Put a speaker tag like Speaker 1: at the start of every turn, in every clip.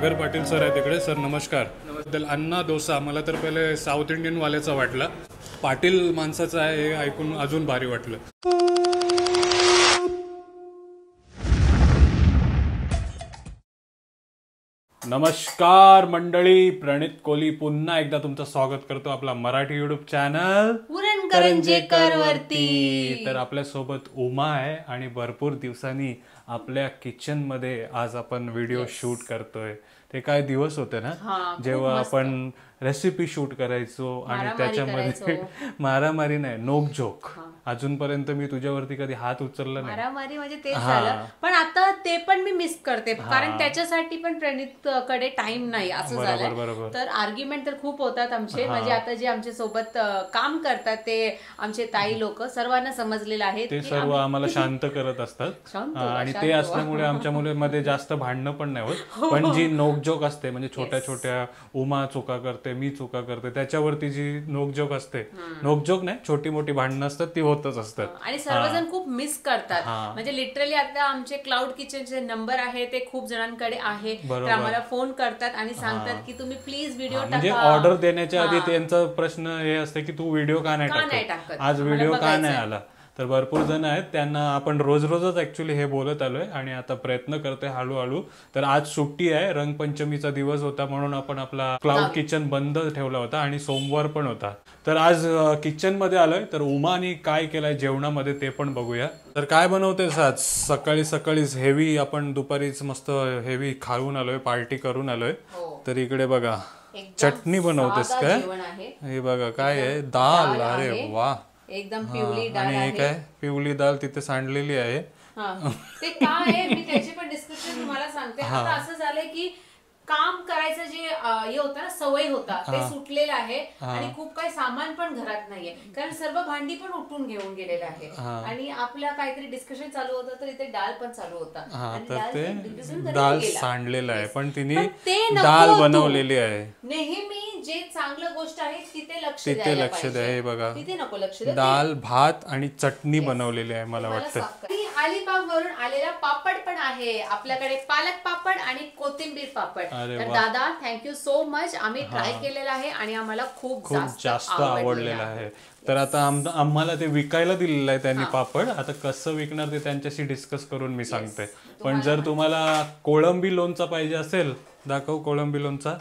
Speaker 1: Sagar Patil sir आहेत तिकडे. Sir नमस्कार. बद्दल अन्ना डोसा मला तर पहिले साऊथ इंडियन वाल्याचा वाटला, पाटील माणसाचा आहे हे ऐकून अजून भारी वाटलं. नमस्कार मंडळी, प्रणित कोहली पुन्हा एकदा तुमचं स्वागत करतो आपला मराठी युट्यूब चॅनल
Speaker 2: करंजेकर वरती.
Speaker 1: तर आपल्या सोबत उमा आहे आणि भरपूर दिवसांनी आपल्या किचन मध्ये आज आपण व्हिडिओ शूट करतोय. ते काय दिवस होते ना जेव्हा आपण रेसिपी शूट करायचो आणि त्याच्यामध्ये मारामारी नाही, नोकझोक. अजूनपर्यंत मी तुझ्यावरती कधी हात उचलला नाही.
Speaker 2: मारामारी म्हणजे तेच झालं, पण आता ते पण मी मिस करते कारण त्याच्यासाठी पण प्रणित कडे टाइम नाही असं झालं. तर आर्ग्युमेंट तर खूप होतात आमचे. म्हणजे आता जे आमच्या सोबत काम करतात ते आमचे ताई लोक सर्वांना समजलेलं आहे,
Speaker 1: ते सर्व आम्हाला शांत करत असतात आणि ते असल्यामुळे आमच्या मुलीमध्ये जास्त भांडणं पण नाही होत. पण जी नोकझोक असते म्हणजे छोट्या छोट्या उमा चुका करते, मी चुका करते, त्याच्यावरती जी नोकझोक असते, नोकझोक नाही छोटी मोठी भांडणं असतात ती होतच असतात
Speaker 2: आणि सर्वजण खूप मिस करतात. म्हणजे लिटरली आता आमचे क्लाउड किचनचे नंबर आहे ते खूप जणांकडे आहे, तर आम्हाला फोन करतात आणि सांगतात की तुम्ही प्लीज व्हिडिओ टाका.
Speaker 1: म्हणजे ऑर्डर देण्याच्या आधी त्यांचा प्रश्न हे असते की तू व्हिडिओ का नाही टाकत, आज व्हिडिओ का नाही आला. तर भरपूर जण आहेत त्यांना आपण रोज रोजच ऍक्च्युली हे बोलत आलोय आणि आता प्रयत्न करतोय हळूहळू. तर आज सुट्टी आहे, रंगपंचमीचा दिवस होता म्हणून आपण आपला क्लाउड किचन बंद ठेवला होता आणि सोमवार पण होता. तर आज किचन मध्ये आलोय. तर उमानी काय केलंय जेवणामध्ये ते पण बघूया. तर काय बनवतेस आज? सकाळी सकाळीच हेवी, आपण दुपारीच मस्त हेवी खाऊन आलोय, पार्टी करून आलोय. तर इकडे बघा चटणी बनवतेस काय? हे बघा काय आहे, दाल. अरे वा,
Speaker 2: एकदम पिवळी डाळ
Speaker 1: आहे. आणि काय पिवळी डाळ तिथे सांडलेली आहे.
Speaker 2: ते काय आहे मी त्याची पण डिस्क्रिप्शन तुम्हाला सांगते. आता असं झालंय की काम करायचं जे हे होतं ना, सवय होता ते सुटलेलं आहे आणि खूप काही सामान पण घरात नाहीये कारण सर्व भांडी पण उठून घेऊन गेलेलं आहे आणि आपल्या काहीतरी डिस्कशन चालू होतं तर इथे डाळ पण चालू होता.
Speaker 1: तर ते डाळ सांडलेलं आहे पण तिने डाळ बनवलेली आहे.
Speaker 2: नेहमी जे चांगलं गोष्ट आहे तिथे लक्ष
Speaker 1: द्या. हे बघा
Speaker 2: तिथे नको लक्ष द्या.
Speaker 1: डाळ, भात आणि चटणी बनवलेली आहे. मला वाटतं
Speaker 2: अलिबाग वरून आलेला पापड पण आहे आपल्याकडे, पालक पापड आणि कोथिंबीर पापड. तर दादा थँक्यू सो मच. आम्ही ट्राय केलेला आहे आणि आम्हाला खूप
Speaker 1: जास्त आवडलेला आहे. तर आता आम्हाला ते विकायला दिलेलं आहे त्यांनी पापड. आता कसं विकणार ते त्यांच्याशी डिस्कस करून मी सांगते. पण जर तुम्हाला कोळंबी लोणचा पाहिजे असेल, दाखव कोळंबी लोणचा.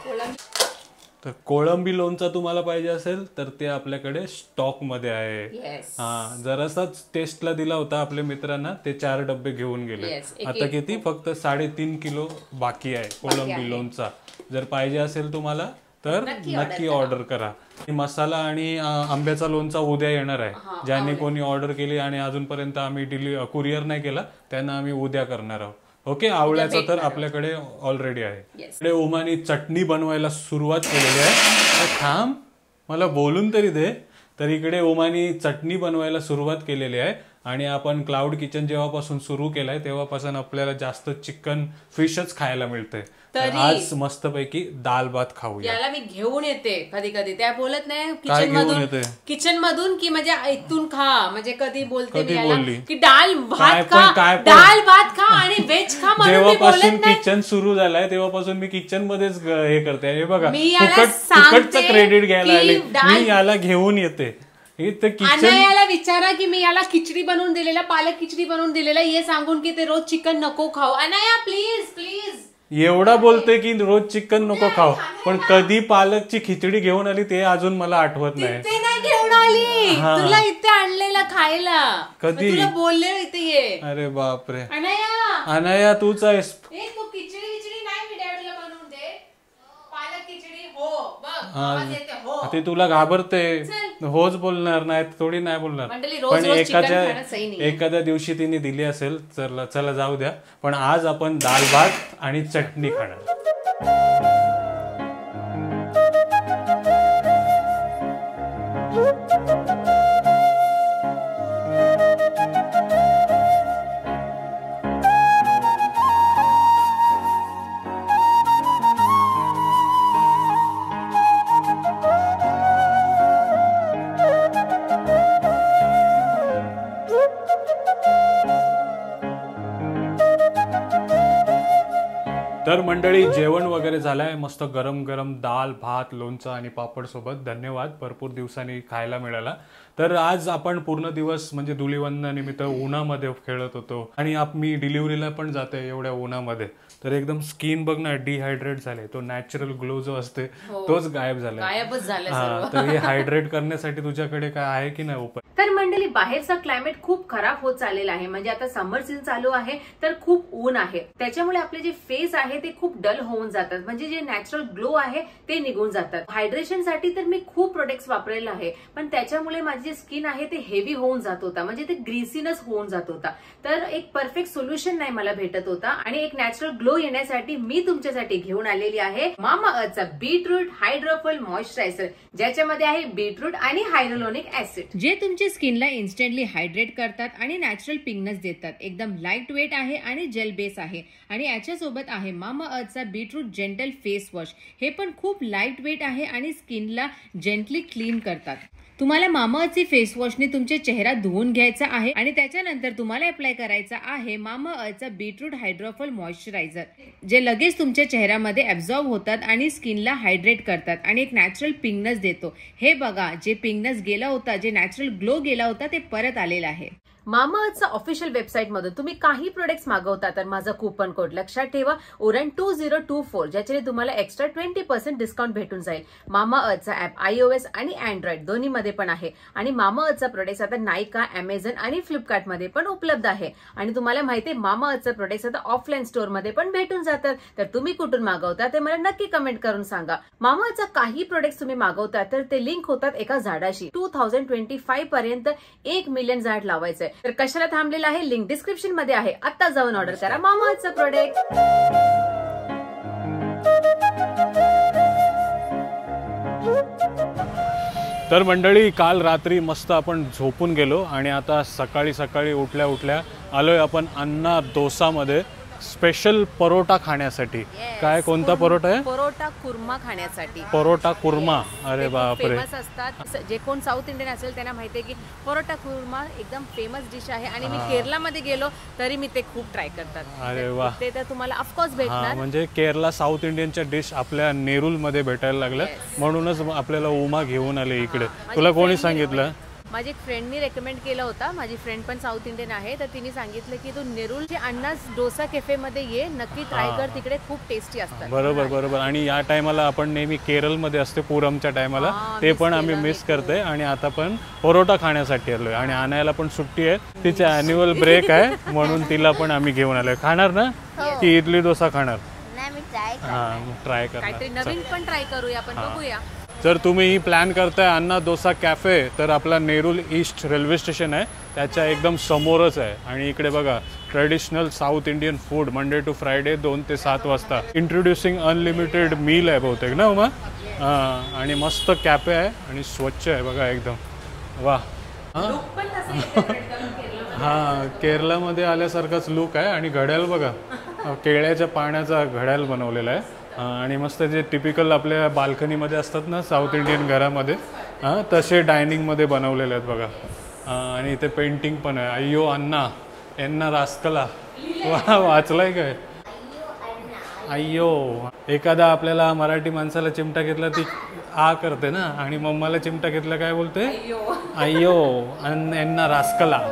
Speaker 1: तर कोळंबी लोणचा तुम्हाला पाहिजे असेल तर ते आपल्याकडे स्टॉक मध्ये आहे. जरासाच टेस्टला दिला होता आपल्या मित्रांना, ते 4 डब्बे घेऊन गेले. आता किती, फक्त 3.5 किलो बाकी आहे कोळंबी लोणचा. जर पाहिजे असेल तुम्हाला तर नक्की ऑर्डर करा. मसाला आणि आंब्याचा लोणचा उद्या येणार आहे. ज्यांनी कोणी ऑर्डर केली आणि अजूनपर्यंत आम्ही कुरिअर नाही केला त्यांना आम्ही उद्या करणार आहोत. ओके, आवळ्याचं तर आपल्याकडे ऑलरेडी आहे. इकडे उमानी चटणी बनवायला सुरुवात केलेली आहे. थांब, मला बोलून तरी दे. तर इकडे उमानी चटणी बनवायला सुरुवात केलेली आहे आणि आपण क्लाउड किचन जेव्हापासून सुरू केलंय तेव्हापासून आपल्याला जास्त चिकन फिशच खायला मिळते. तर आज मस्तपैकी दाल भात खाऊया.
Speaker 2: याला मी घेऊन येते कधी कधी, त्या बोलत नाही किचन मधून की म्हणजे इथून खा, म्हणजे कधी बोलते की डाल भात खा, डाल भात खा आणि व्हेज खा.
Speaker 1: जेव्हापासून किचन सुरू झालंय तेव्हापासून मी किचन मध्येच हे करते. हे बघा, फुकटचं क्रेडिट घ्यायला आले. मी याला घेऊन येते.
Speaker 2: अनायाला विचारा की मी याला खिचडी बनवून दिलेला, पालक खिचडी बनवून दिलेला, हे सांगून की ते रोज चिकन नको खाऊ. अनाया प्लीज प्लीज,
Speaker 1: एवढा बोलते की रोज चिकन नको खाऊ, पण कधी पालकची खिचडी घेऊन आली ते अजून मला आठवत नाही.
Speaker 2: ते नाही घेऊन आली, तुला इथे आणलेला खायला.
Speaker 1: कधी
Speaker 2: तुला बोलले इथे ये.
Speaker 1: अरे बापरे,
Speaker 2: अनाया
Speaker 1: तूच आहेस.
Speaker 2: तू खिचडी नाही, मी डॅडीला बनवून दे पालक खिचडी. हो बघ,
Speaker 1: ते तुला घाबरते, होच बोलणार नाही, थोडी नाही बोलणार. पण एखाद्या दिवशी तिने दिली असेल. चला जाऊ द्या. पण आज आपण दाल भात आणि चटणी खाणार. तर मंडळी जेवण वगैरे झालंय, मस्त गरम गरम दाल भात लोणचं आणि पापड सोबत. धन्यवाद, भरपूर दिवसांनी खायला मिळाला. तर आज आपण पूर्ण दिवस म्हणजे धुलिवंदनानिमित्त उन्हामध्ये खेळत होतो आणि मी डिलिव्हरीला पण जाते एवढ्या उन्हामध्ये. तर एकदम स्किन बघ ना डिहायड्रेट झाले, तो नॅचरल ग्लो जो असते तोच गायब झाला.
Speaker 2: गायबच झालं.
Speaker 1: तर हे हायड्रेट करण्यासाठी तुझ्याकडे काय आहे की नाही उपाय?
Speaker 2: तर मंडळी बाहेरचा क्लायमेट खूप खराब होत चाललेला आहे. म्हणजे आता समर सीझन चालू आहे तर खूप ऊन आहे, त्याच्यामुळे आपले जे फेस आहे ते खूप डल होऊन जातात, म्हणजे जे नॅचरल ग्लो आहे ते निघून जातात. हायड्रेशन साठी तर मी खूप प्रोडक्ट्स वापरलेले आहे, पण त्याच्यामुळे माझी जे स्किन आहे ते हेवी होऊन जात होता, म्हणजे ते ग्रीसीनेस होऊन जात होता. तर एक परफेक्ट सोल्युशन नाही मला भेटत होता आणि एक नॅचरल ग्लो येण्यासाठी मी तुमच्यासाठी घेऊन आलेली आहे मामाअर्थचा बीटरूट हायड्रोफॉल मॉइश्चरायझर, ज्याच्यामध्ये आहे बीटरूट आणि हायड्रोलोनिक ऍसिड, जे तुमच्या स्किनला इन्स्टंटली हायड्रेट करतात आणि नॅचरल पिंकनेस देतात. एकदम लाईट वेट आहे आणि जेल बेस आहे. आणि याच्यासोबत आहे मामाअर्थचा बीटरूट जेंटल फेस वॉश, हे पण खूप लाईट वेट आहे आणि स्किनला जेंटली क्लीन करतात. तुम्हाला मामाअर्थची फेस वॉशने तुमचा चेहरा धुवून घ्यायचा आहे आणि त्याच्यानंतर तुम्हाला अप्लाय करायचा आहे मामाअर्थचा बीटरूट हायड्रोफॉल मॉइश्चरायझर, जे लगेच तुमच्या चेहऱ्यामध्ये ऍब्झॉर्ब होतात आणि स्किनला हायड्रेट करतात आणि एक नॅचरल पिंकनेस देतो. हे बघा, जे पिंकनेस गेला होता, जे नॅचरल ग्लो गेला होता ते परत आलेला आहे. मामाअर्थचा ऑफिशियल वेबसाईट मधून तुम्ही काही प्रोडक्ट्स मागवता तर माझा कुपन कोड लक्षात ठेवा उरण2024, ज्याच्याने तुम्हाला एक्स्ट्रा 20% डिस्काउंट भेटून जाईल. मामाअर्थचा ऍप iOS आणि अँड्रॉइड दोन्ही मध्ये पण आहे आणि मामाअर्थचा प्रोडक्ट्स आता नायका, अमेझॉन आणि फ्लिपकार्ट मध्ये पण उपलब्ध आहे. आणि तुम्हाला माहिती आहे मामाअर्थचा प्रोडक्ट्स आता ऑफलाईन स्टोर मध्ये पण भेटून जातात. तर तुम्ही कुठून मागवता ते मला नक्की कमेंट करून सांगा. मामाअर्थचा काही प्रोडक्ट्स तुम्ही मागवता तर ते लिंक होतात एका झाडाशी. 2025 पर्यंत 1 मिलियन झाड लावायचंय. तर कशाला थांबलेला आहे, लिंक डिस्क्रिप्शन मध्ये आहे. आता जाऊन ऑर्डर करा मामाअर्थचं प्रोडक्ट.
Speaker 1: तर मंडळी काल रात्री मस्त आपण झोपून गेलो आणि आता सकाळी सकाळी उठल्या उठल्या आलोय आपण अन्ना डोसामध्ये स्पेशल परोटा खाण्यासाठी. काय कोणता परोटा आहे?
Speaker 2: परोटा कुर्मा खाण्यासाठी.
Speaker 1: परोटा कुर्मा, अरे बापरे.
Speaker 2: फेमस असतात, जे कोण साऊथ इंडियन असेल त्यांना माहिती आहे की परोटा कुर्मा एकदम फेमस डिश आहे. आणि मी केरलामध्ये गेलो तरी मी ते खूप ट्राय करतात.
Speaker 1: अरे वा,
Speaker 2: ते तर तुम्हाला ऑफकोर्स भेटणार.
Speaker 1: म्हणजे केरला साऊथ इंडियनच्या डिश आपल्या नेरूल मध्ये भेटायला लागल्या, म्हणूनच आपल्याला उमा घेऊन आले इकडे. तुला कोणी सांगितलं?
Speaker 2: माझी एक फ्रेंडनी रेकमेंड केला होता. माझी फ्रेंड पण साऊथ इंडियन आहे, तर तिने सांगितलं की तू नेरूळचे अन्नास डोसा कॅफे मध्ये ये, नक्की ट्राय कर, तिकडे खूप टेस्टी असतात.
Speaker 1: बरोबर बरोबर. आणि या टायमाला आपण नेहमी केरळमध्ये असते पूरमच्या टायमाला, ते पण आम्ही मिस करते. आणि आता पण परोटा खाण्यासाठी आलोय आणि आणायला पण सुट्टी आहे, तिचे ॲन्युअल ब्रेक आहे, म्हणून तिला पण आम्ही घेऊन आलोय. खाणार ना की इडली डोसा खाणार? ट्राय कर,
Speaker 2: काहीतरी नवीन पण ट्राय करूया, आपण बघूया.
Speaker 1: जर तुम्ही प्लॅन करताय अन्ना डोसा कॅफे, तर आपला नेरूल ईस्ट रेल्वे स्टेशन आहे त्याच्या एकदम समोरच आहे. आणि इकडे बघा, traditional South Indian food Monday to Friday 2 ते 7 वाजता. इंट्रोड्युसिंग अनलिमिटेड मील आहे बहुतेक ना उमा? आणि मस्त कॅफे आहे आणि स्वच्छ आहे बघा एकदम. वा, हां, केरलामध्ये आल्यासारखाच लुक आहे. आणि घड्याळ बघा, केळ्याच्या पाण्याचा घड्याळ बनवलेला आहे. आणि मस्त जे टिपिकल आपल्या बाल्कनीमध्ये असतात ना साऊथ इंडियन घरामध्ये, तसे डायनिंगमध्ये बनवलेले आहेत बघा. आणि इथे पेंटिंग पण आहे, अय्यो अन्ना एन्ना रास्कला. वा, वाचलाय काय? अय्यो. एखादा आपल्याला मराठी माणसाला चिमटा घेतला ती आ करते ना, आणि मम्माला चिमटा घेतला काय बोलते? अय्यो एन्ना रास्कला.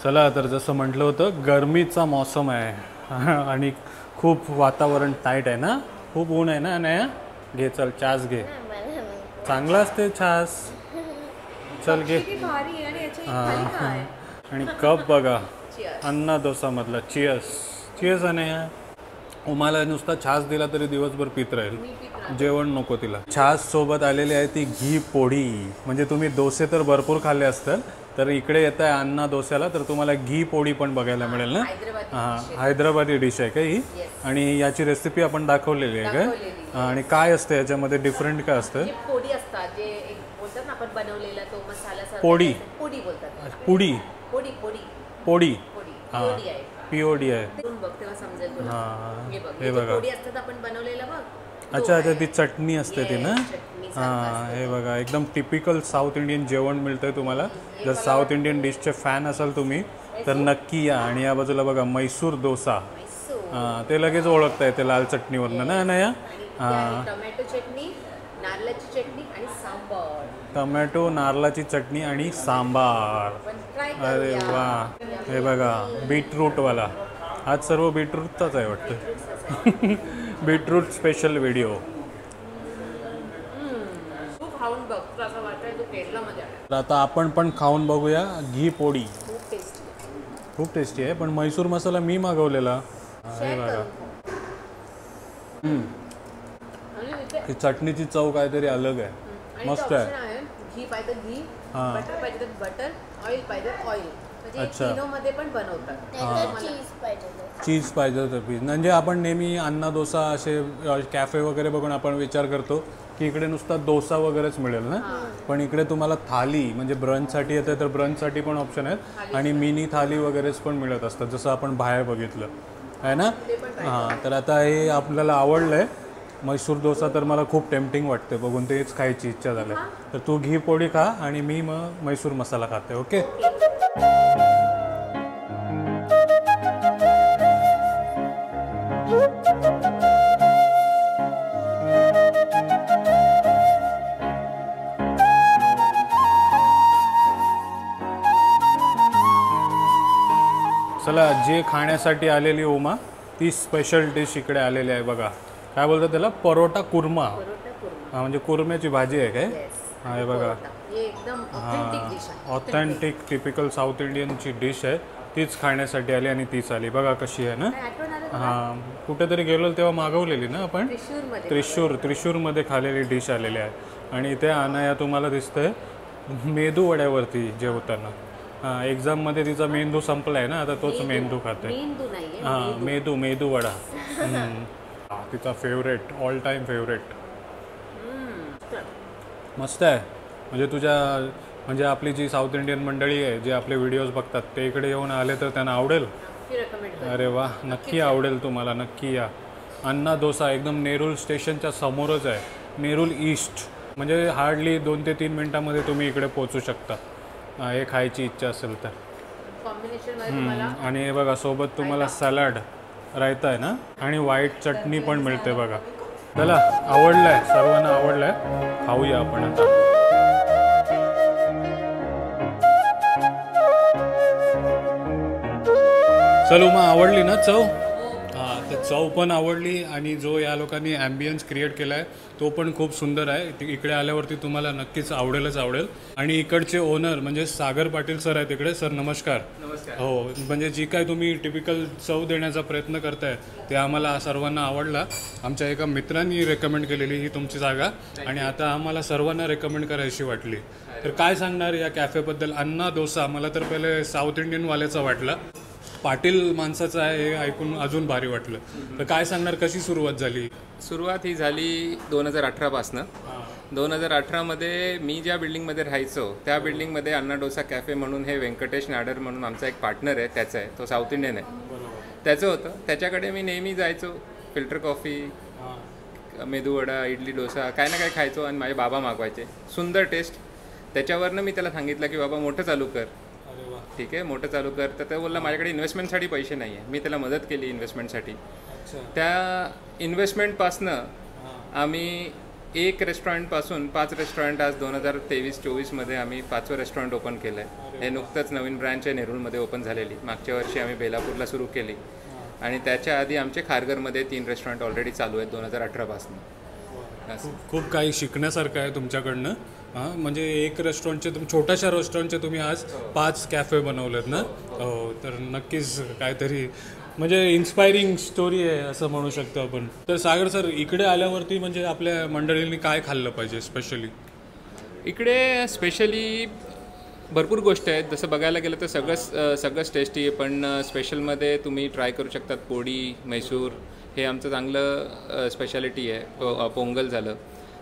Speaker 1: चला, तर जसं म्हटलं होतं गरमीचा मौसम आहे आणि खूप वातावरण टाईट आहे ना, खूप ऊन आहे ना. नाही घे, चल छास घे, चांगला असते छास, चल घे. हां, आणि कप बघा अन्ना डोसा मधला. Cheers cheers. आणि उमाला नुसता छास दिला तरी दिवसभर पित राहील, जेवण नको तिला. छास सोबत आलेली आहे ती घी पोळी. म्हणजे तुम्ही डोसे तर भरपूर खाल्ले असतात, तर इकडे येत आहे अन्ना डोस्याला तर तुम्हाला घी पोळी पण बघायला मिळेल ना. हां, हैदराबादी डिश आहे का ही? आणि याची रेसिपी आपण दाखवलेली आहे का? आणि काय असतं याच्यामध्ये, डिफरंट काय असतं?
Speaker 2: पोळी असतात, जे बोलतात ना आपण बनवलेला तो मसाला.
Speaker 1: पोळी,
Speaker 2: पोळी बोलतात.
Speaker 1: पुडी,
Speaker 2: पोळी पोळी
Speaker 1: पोळी.
Speaker 2: हां,
Speaker 1: POD आहे.
Speaker 2: बघ तेव्हा समजेल तुला.
Speaker 1: हां
Speaker 2: हे बघ
Speaker 1: हे बघा.
Speaker 2: पोळी असतात आपण बनवलेलं बघ.
Speaker 1: अच्छा अच्छा ती चटणी असते ती ना.
Speaker 2: चटणी
Speaker 1: हां हे बघा एकदम टिपिकल साऊथ इंडियन जेवण मिळतंय तुम्हाला. जर साऊथ इंडियन डिशचे फॅन असाल तुम्ही तर नक्की या. आणि या बाजूला बघा मैसूर डोसा. हां ते लगेच ओळखता येते लाल चटणीवरनं ना अनया. हां
Speaker 2: टोमॅटो चटणी, नारळाची चटणी आणि सांबार.
Speaker 1: टोमॅटो नारळाची चटणी आणि सांबार. अरे वा हे बघा बीटरूटवाला. आज सर्व बीटरूटचाच आहे वाटतं. Beetroot special video.
Speaker 2: तू खाऊन बघ तुला असं वाटतं तू केरलामध्ये आला.
Speaker 1: तर आता आपण पण खाऊन बघूया घी पोळी.
Speaker 2: खूप टेस्टी.
Speaker 1: खूप टेस्टी आहे. पण मैसूर मसाला मी मागवलेला. हे बघा ही चटणीची चव काहीतरी अलग आहे. मस्त आहे.
Speaker 2: घी पाहिजे घी, बटर पाहिजे तर बटर, ऑइल पाहिजे ऑइल. म्हणजे तीनोमध्ये पण बनवतात.
Speaker 1: चीज पाहिजे तर प्लीज. म्हणजे आपण नेहमी अन्ना डोसा असे कॅफे वगैरे बघून आपण विचार करतो की इकडे नुसता डोसा वगैरेच मिळेल ना. पण इकडे तुम्हाला थाली म्हणजे ब्रंचसाठी येते तर ब्रंचसाठी पण ऑप्शन आहेत आणि मिनी थाली वगैरेच पण मिळत असतात जसं आपण बाहेर बघितलं आहे ना. हां तर आता हे आपल्याला आवडलं आहे मैसूर डोसा. तर मला खूप टेम्पटिंग वाटते बघून तेच खायची इच्छा झाली. तर तू घी पोळी खा आणि मी मग मैसूर मसाला खाते. ओके. चला जे खाण्यासाठी आलेली उमा ती स्पेशल डिश इकडे आलेली आहे बघा. काय बोलतात त्याला परोटा कुर्मा. हां म्हणजे कुर्म्याची भाजी आहे काय. हां हे बघा ऑथेंटिक टिपिकल साऊथ इंडियनची डिश आहे. तीच खाण्यासाठी आली आणि तीच आली बघा कशी आहे ना. हां कुठेतरी गेलो तेव्हा मागवलेली ना आपण. त्रिशूरमध्ये खाल्लेली डिश आलेली आहे. आणि इथे अनाया तुम्हाला दिसतंय मेदू वड्यावरती जेवताना. हां एक्झाममध्ये तिचा मेंदू संपला आहे ना आता तोच मेंदू खाते. हां मेदू वडा. तिचा फेवरेट ऑल टाईम फेवरेट. मस्त आहे. म्हणजे तुझ्या म्हणजे आपली जी साऊथ इंडियन मंडळी आहे जे आपले व्हिडिओज बघतात ते इकडे येऊन आले तर त्यांना आवडेल. अरे वा नक्की आवडेल तुम्हाला. नक्की या. अन्ना डोसा एकदम नेरूल स्टेशनच्या समोरच आहे. नेरूल ईस्ट. म्हणजे हार्डली 2 ते 3 मिनटामध्ये तुम्ही इकडे पोचू शकता हे खायची इच्छा असेल तर. आणि हे बघा सोबत तुम्हाला सॅलड रायता आहे ना आणि व्हाईट चटणी पण मिळते बघा. चला आवडलंय सर्वांना आवडलंय. खाऊया आपण आता. चलो मग आवडली ना चव. हां तर चव पण आवडली आणि जो या लोकांनी ॲम्बियन्स क्रिएट केला आहे तो पण खूप सुंदर आहे. इकडे आल्यावरती तुम्हाला नक्कीच आवडेलच आवडेल. आणि इकडचे ओनर म्हणजे सागर पाटील सर आहेत इकडे. सर नमस्कार. हो म्हणजे जी काय तुम्ही टिपिकल चव देण्याचा प्रयत्न करताय ते आम्हाला सर्वांना आवडला. आमच्या एका मित्रांनी रेकमेंड केलेली ही तुमची जागा आणि आता आम्हाला सर्वांना रेकमेंड करायची वाटली. तर काय सांगणार या कॅफेबद्दल. अन्ना डोसा मला तर पहिले साऊथ इंडियनवाल्याचा वाटला. पाटील माणसाचं आहे हे ऐकून अजून भारी वाटलं. तर काय सांगणार कशी सुरुवात झाली.
Speaker 3: सुरुवात ही झाली 2018पासनं. 2018मध्ये मी ज्या बिल्डिंगमध्ये राहायचो त्या बिल्डिंगमध्ये अन्ना डोसा कॅफे म्हणून हे व्यंकटेश नाडर म्हणून आमचा एक पार्टनर आहे त्याचा आहे. तो साऊथ इंडियन आहे. त्याचं होतं. त्याच्याकडे मी नेहमी जायचो. फिल्टर कॉफी मेदूवडा इडली डोसा काय ना काय खायचो आणि माझे बाबा मागवायचे. सुंदर टेस्ट. त्याच्यावरनं मी त्याला सांगितलं की बाबा मोठं चालू कर. ठीक आहे मोठं चालू कर. तर ते बोलला माझ्याकडे इन्व्हेस्टमेंटसाठी पैसे नाही आहे. मी त्याला मदत केली इन्व्हेस्टमेंटसाठी. त्या इन्व्हेस्टमेंटपासनं आम्ही 1 रेस्टॉरंटपासून 5 रेस्टॉरंट आज 2023-24मध्ये आम्ही 5वं रेस्टॉरंट ओपन केलं आहे. हे नुकतंच नवीन ब्रँच आहे नेरूळमध्ये ओपन झालेली. मागच्या वर्षी आम्ही बेलापूरला सुरू केली आणि त्याच्या आधी आमचे खारघरमध्ये 3 रेस्टॉरंट ऑलरेडी चालू आहेत 2018पासून.
Speaker 1: खूप काही शिकण्यासारखं आहे तुमच्याकडनं. हां म्हणजे 1 रेस्टॉरंटचे छोट्याशा रेस्टॉरंटचे तुम्ही आज 5 कॅफे बनवलेत ना. हो तर नक्कीच काहीतरी म्हणजे इन्स्पायरिंग स्टोरी आहे असं म्हणू शकतो आपण. तर सागर सर इकडे आल्यावरती म्हणजे आपल्या मंडळींनी काय खाल्लं पाहिजे स्पेशली.
Speaker 3: इकडे स्पेशली भरपूर गोष्टी आहेत. जसं बघायला गेलं तर सगळंच टेस्टी आहे. पण स्पेशलमध्ये तुम्ही ट्राय करू शकतात पोळी मैसूर. हे आमचं चांगलं स्पेशालिटी आहे. पोंगल झालं.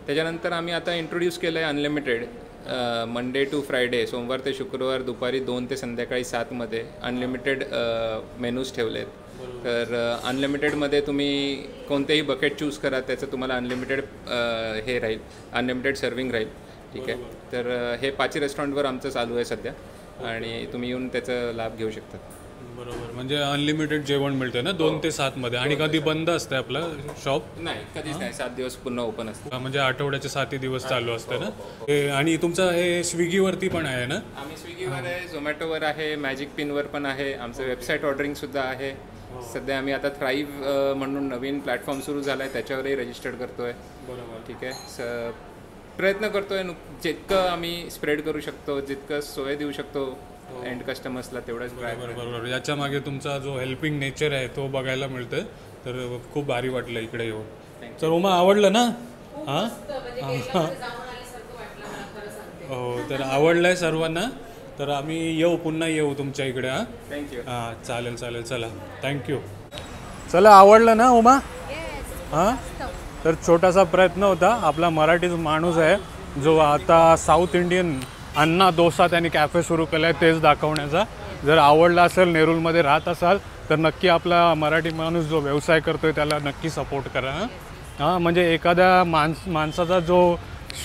Speaker 3: त्याच्यानंतर आम्ही आता इंट्रोड्यूस केलं आहे अनलिमिटेड मंडे टू फ्रायडे, सोमवार ते शुक्रवार दुपारी 2 ते संध्याकाळी 7 मध्ये अनलिमिटेड मेनूज ठेवले आहेत. तर अनलिमिटेडमध्ये तुम्ही कोणतेही बकेट चूज करा, त्याचं तुम्हाला अनलिमिटेड हे राहील, अनलिमिटेड सर्विंग राहील. ठीक आहे. तर हे पाची रेस्टॉरंटवर आमचं चालू आहे सध्या आणि तुम्ही येऊन त्याचा लाभ घेऊ शकता.
Speaker 1: बरोबर, म्हणजे अनलिमिटेड जेवण मिळते ना 2 ते 7 मध्ये. आणि कधी बंद असते आपलं शॉप?
Speaker 3: नाही, कधीच नाही, 7 दिवस पुन्हा ओपन असतं.
Speaker 1: म्हणजे आठवड्याचे 7 दिवस चालू असते ना. आणि तुमचं हे स्विगीवरती पण आहे ना?
Speaker 3: आम्ही स्विगीवर आहे, झोमॅटोवर आहे, मॅजिक पिनवर पण आहे, आमचं वेबसाईट ऑर्डरिंगसुद्धा आहे. सध्या आम्ही आता थ्राईव्ह म्हणून नवीन प्लॅटफॉर्म सुरू झाला आहे, त्याच्यावरही रजिस्टर्ड करतोय.
Speaker 1: बरोबर.
Speaker 3: ठीक आहे. प्रयत्न करतोय जितकं आम्ही स्प्रेड करू शकतो, जितकं सोय देऊ शकतो एंड कस्टमर्सला, तेवढंच ट्राय.
Speaker 1: बरोबर. याच्या मागे तुमचा जो हेल्पिंग नेचर आहे तो बघायला मिळतोय, तर खूप भारी वाटलं इकडे येऊन. तर उमा, आवडलं ना? हां, हो. तर आवडलंय सर्वांना, तर आम्ही येऊ, पुन्हा येऊ तुमच्या इकडे. हां,
Speaker 3: थँक्यू.
Speaker 1: हां, चालेल चालेल. चला, थँक्यू. चला, आवडलं ना उमा? हां, तर छोटासा प्रयत्न होता. आपला मराठीच माणूस आहे जो आता साऊथ इंडियन अन्ना डोसा त्यांनी कॅफे सुरू केला आहे, तेच दाखवण्याचा. जर आवडला असेल, नेरूलमध्ये राहत असाल, तर नक्की आपला मराठी माणूस जो व्यवसाय करतोय त्याला नक्की सपोर्ट करा. हां, म्हणजे एखाद्या माणसाचा जो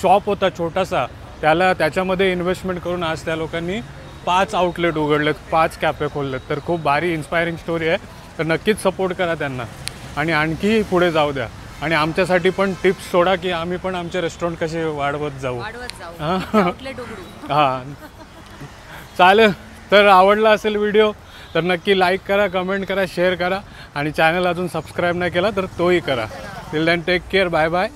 Speaker 1: शॉप होता छोटासा, त्याच्यामध्ये इन्व्हेस्टमेंट करून आज त्या लोकांनी 5 आउटलेट उघडलेत, 5 कॅफे खोललेत. तर खूप भारी इन्स्पायरिंग स्टोरी आहे. तर नक्कीच सपोर्ट करा त्यांना आणि आणखी पुढे जाऊ द्या. आणि आमच्यासाठी पण टिप्स सोडा की आम्ही पण आमचे रेस्टॉरंट कसे वाढवत जाऊ. हां, चालेल. तर आवडला असेल व्हिडिओ तर नक्की लाईक करा, कमेंट करा, शेअर करा आणि चॅनल अजून सबस्क्राईब नाही केला तर तोही करा. Till then take care, bye bye.